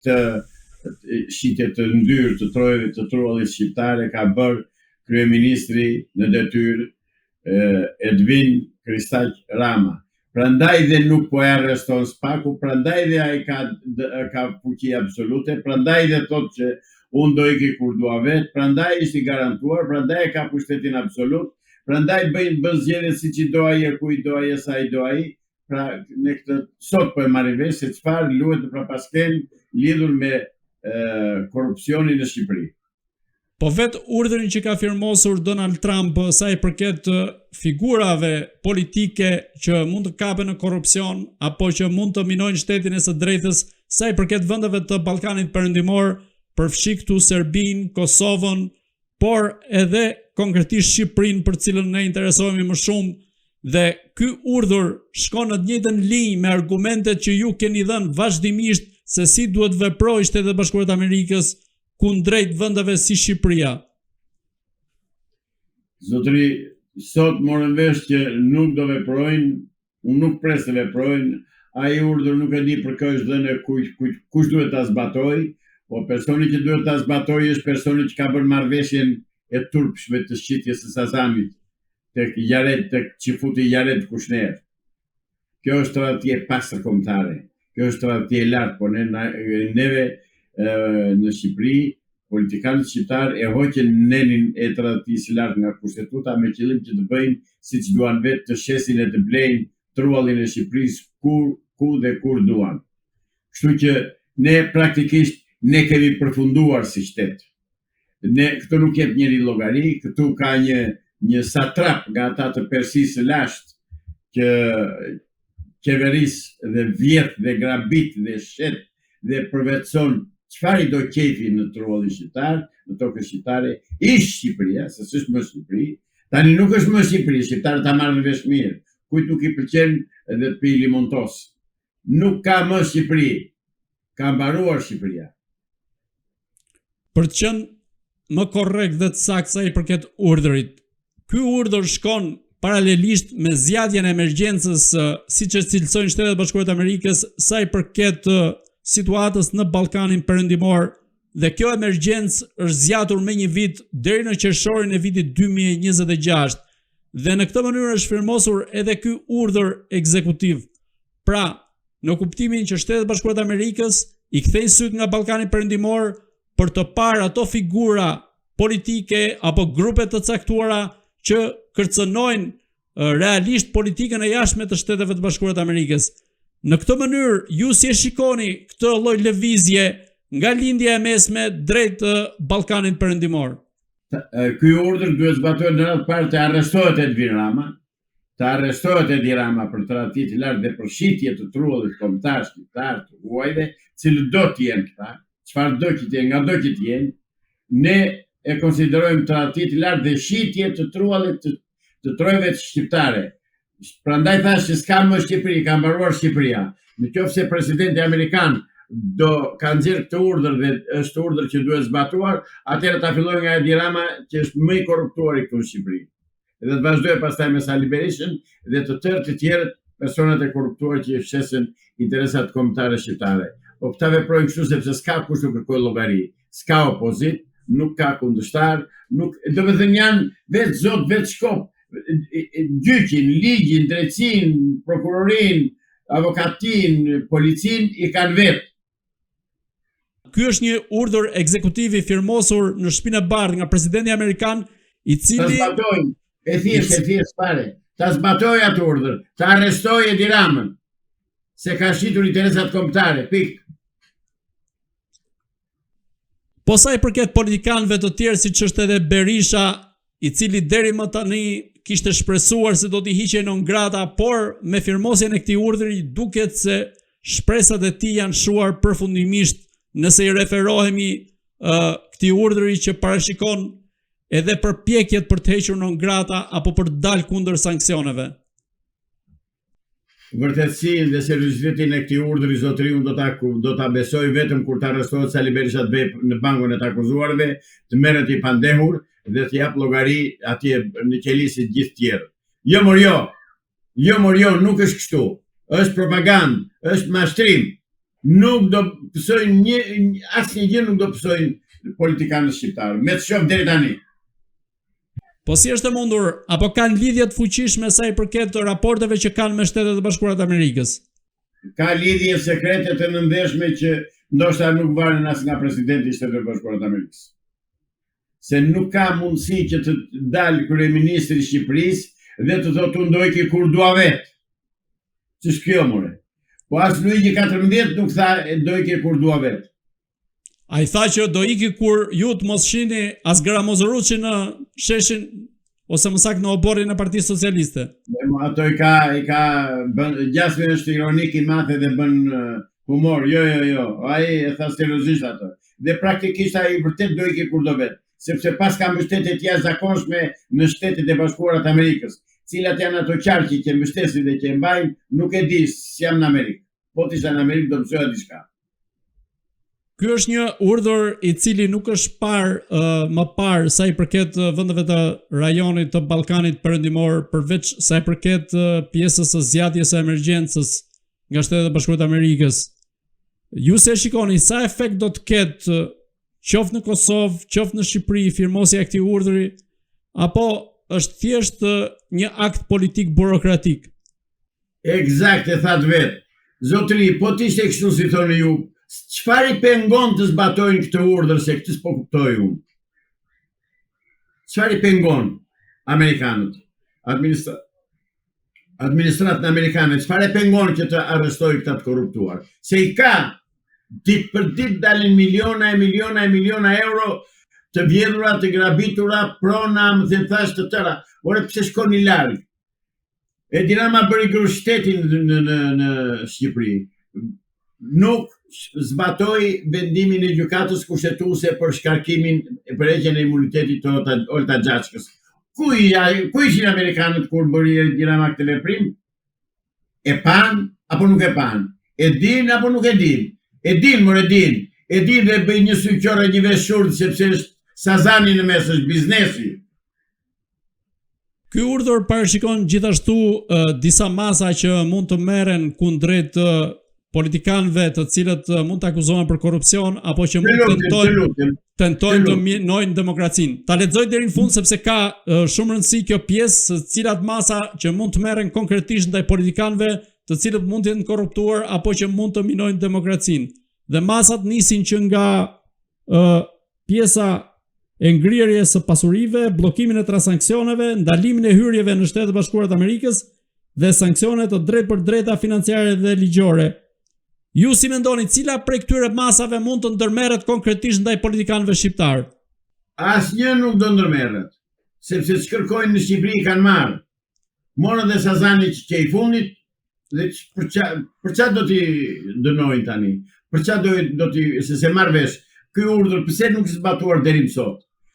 të shitje të ndyrë të trojeve të trullit shqiptare ka bërë kryeministri në detyrë Edvin Kristaq Rama. Prandaj dhe nuk po e arreston Spaku, prandaj dhe ai ka fuqi absolute, prandaj dhe thotë që unë do iki kur dua vetë, prandaj ishte i garantuar, prandaj ka pushtetin absolut, prandaj bën zgjedhje siç i do ai, ku i do ai, sa i do ai. Pra ne këtë sot po e marrim vesh se çfarë luhet në prapasken lidhur me korrupsionin në Shqipëri. Po vetë urdhrin që ka firmosur Donald Trump sa i përket figurave politike që mund të kapen në korrupsion apo që mund të minojnë shtetin e së drejtës, sa i përket vendeve të Ballkanit Perëndimor, përfshi këtu Serbinë, Kosovën, por edhe konkretisht Shqipërinë, për cilën ne interesohemi më shumë, dhe ky urdhër shkon në të njëjtën linjë me argumentet që ju keni dhënë vazhdimisht se si duhet veprojë Shtetet e Bashkuara të Amerikës kundrejt vendeve si Shqipëria. Zotëri, sot morën vesh që nuk do veprojnë, unë nuk pres të veprojnë, ai urdhër nuk e di për kë është dhënë, kush duhet ta zbatojë, po personi që duhet ta zbatojë është personi që ka bërë marrëveshjen e turpshme të shqitjes së Sazamit tek që futi Jared Kushner. Kjo është tradhtie pastërkombëtare. Kjo është tradhtie lart, po neve në Shqipëri, politikanët shqiptar e hoqën nenin e tradhtisë lart nga kushtetuta me qëllim që të bëjnë siç duan vetë, të shesin e të blejnë truallin e Shqipërisë ku dhe kur duan. Kështu që ne praktikisht ne kemi përfunduar si shtet. Këtu nuk jep njëri llogari, këtu ka një satrap nga ata të Persisë së lashtë që qeverisë dhe vjet dhe grabit dhe shet dhe përvetëson çfarë i do qefi në truallin shqiptar, në tokën shqiptare, ish Shqipëria, se s'është më Shqipëri, tani nuk është më Shqipëri, shqiptarët ta marrin vesh mirë, kujt nuk i pëlqen edhe të pi limontos. Nuk ka më Shqipëri, ka mbaruar Shqipëria. Për të qenë më korrekt dhe të saktë sa i përket urdhrit, ky urdhër shkon paralelisht me zgjatjen e emergjencës siç e cilësojnë Shtetet e Bashkuara të Amerikës sa i përket situatës në Ballkanin Perëndimor, dhe kjo emergjencë është zgjatur me një vit deri në qershorin e vitit 2026, dhe në këtë mënyrë është firmosur edhe ky urdhër ekzekutiv. Pra, në kuptimin që Shtetet e Bashkuara të Amerikës i kthejnë syt nga Ballkani Perëndimor për të parë ato figura politike apo grupe të caktuara që kërcënojnë realisht politikën e jashtme të Shteteve të Bashkuara të Amerikës. Në këtë mënyrë, ju si e shikoni këtë lloj lëvizje nga lindja e mesme drejt Ballkanit Perëndimor? Ky urdhër duhet zbatohet në radhë parë të arrestohet Edvin Rama, për tradhti të lartë dhe për shitje të trullit kombëtar shqiptar të huajve, cilë do të jenë këta, çfarë do që të jenë, nga do që të jenë, ne e konsiderojmë tradhti të lartë dhe shitje të trullit të trojve të shqiptare. Prandaj thash që s'ka më Shqipëri, ka mbaruar Shqipëria. Nëse presidenti amerikan do ka nxjerrë këtë urdhër dhe është urdhër që duhet zbatuar, atëherë ta fillojë nga Edi Rama, që është më i korruptuar këtu në Shqipëri. Dhe të vazhdojë pastaj me Sali Berishën dhe të tërë të tjerët personat e korruptuar që shesin interesat kombëtare shqiptare. Po këta veprojnë kështu sepse s'ka kush të kërkojë llogari, s'ka opozit, nuk ka kundërshtar, domethënë janë vetë zot, vetë shkop. Gjyqin, ligjin, drejtësin, prokurorin, avokatin, policin i kanë vetë. Ky është një urdhër ekzekutiv i firmosur në Shtëpinë e Bardhë nga presidenti amerikan, i cili ta zbatojnë, e thjesht fare, ta zbatojë atë urdhër, ta arrestojë Edi Ramën, se ka shitur interesat kombëtare, pikë. Po sa i përket politikanëve të tjerë siç është edhe Berisha, i cili deri më tani kishte shpresuar se do t'i hiqej non grata, por me firmosjen e këtij urdhri duket se shpresat e tij janë shuar përfundimisht nëse i referohemi këtij urdhri që parashikon edhe përpjekjet për të hequr non grata apo për të dalë kundër sanksioneve. Vërtetësinë dhe seriozitetin e këtij urdhri zotëri unë do ta besoj vetëm kur të arrestohet Sali Berisha të bëj në bankun e të akuzuarve, të merret i pandehur dhe të jap llogari atje në qelisi të gjithë tjerë. Jo, nuk është kështu. Është propagandë, është mashtrim. nuk do pësojnë asnjë gjë nuk do pësojnë politikanët shqiptarë, me të shoh deri tani. Po si është e mundur, apo kanë lidhje të fuqishme sa i përket raporteve që kanë me Shtetet e Bashkuara të Amerikës? Ka lidhje sekrete të nëndeshme që ndoshta nuk varen as nga presidenti i Shtetit Bashkuar të Amerikës. Se nuk ka mundësi që të dalë kryeministri i Shqipërisë dhe të thotë unë do iki kur dua vetë. Ç'është kjo more? Po as Luigi 14 nuk tha do iki kur dua vetë. Ai tha që do iki kur ju të mos shihni as Gramozëruçi në sheshin ose më saktë në oborrin e Partisë Socialiste. Ato i ka Gjasmi është ironik i madh dhe bën humor. Jo. Ai e tha seriozisht ato. Dhe praktikisht ai vërtet do iki kur do vet, sepse pas ka mbështetje të jashtëzakonshme në Shtetet e Bashkuara të Amerikës, cilat janë ato qarqi që mbështesin dhe që mbajnë, nuk e di si jam në Amerikë. Po të isha në Amerikë do mësoja diçka. Ky është një urdhër i cili nuk është parë më parë sa i përket vendeve të rajonit të Ballkanit Perëndimor, përveç sa i përket pjesës së zgjatjes së emergjencës nga Shtetet e Bashkuara të Amerikës. Ju se shikoni sa efekt do të ketë qoftë në Kosovë, qoftë në Shqipëri, firmosja e këtij urdhri, apo është thjesht një akt politik burokratik? Eksakt e thatë vetë. Zotëri, po t'ishte kështu si thoni ju, çfarë i pengon të zbatojnë këtë urdhër se këtë s'po kuptoj unë? Çfarë i pengon amerikanët? Administratën amerikane, çfarë e pengon që të arrestojë këta të korruptuar? Se i ka ditë për ditë dalin miliona euro të vjedhura, të grabitura, prona, më thënë thash të tëra. Ore pse shkoni larg? E Dinama bëri grushtetin në Shqipëri. Nuk zbatoi vendimin e gjykatës kushtetuese për shkarkimin e përheqjen e imunitetit të Olta Xhaçkës. Ku ishin amerikanët kur bëri Dinama këtë veprim? E pan apo nuk e pan? E din apo nuk e din? E din, mor e din. E din dhe bëj një syqore një vesh shurt sepse është Sazani në mes, është biznesi. Ky urdhër parashikon gjithashtu disa masa që mund të merren kundrejt politikanëve të cilët mund të akuzohen për korrupsion apo që mund tentojnë të minojnë demokracinë. Ta lexoj deri në fund sepse ka shumë rëndësi kjo pjesë, cilat masa që mund të merren konkretisht ndaj politikanëve të cilët mund të jenë korruptuar apo që mund të minojnë demokracinë. Dhe masat nisin që nga pjesa e ngrirjes së pasurive, bllokimin e tranzaksioneve, ndalimin e hyrjeve në Shtetet e Bashkuara të Amerikës dhe sanksione të drejtpërdrejta financiare dhe ligjore. Ju si mendoni cila prej këtyre masave mund të ndërmerret konkretisht ndaj politikanëve shqiptar? Asnjë nuk do ndërmerret, sepse ç'kërkojnë në Shqipëri kanë marrë. Morën dhe Sazani që i fundit dhe për çfarë do t'i dënojnë tani? Për çfarë do t'i se marr vesh? Ky urdhër pse nuk është zbatuar deri më sot?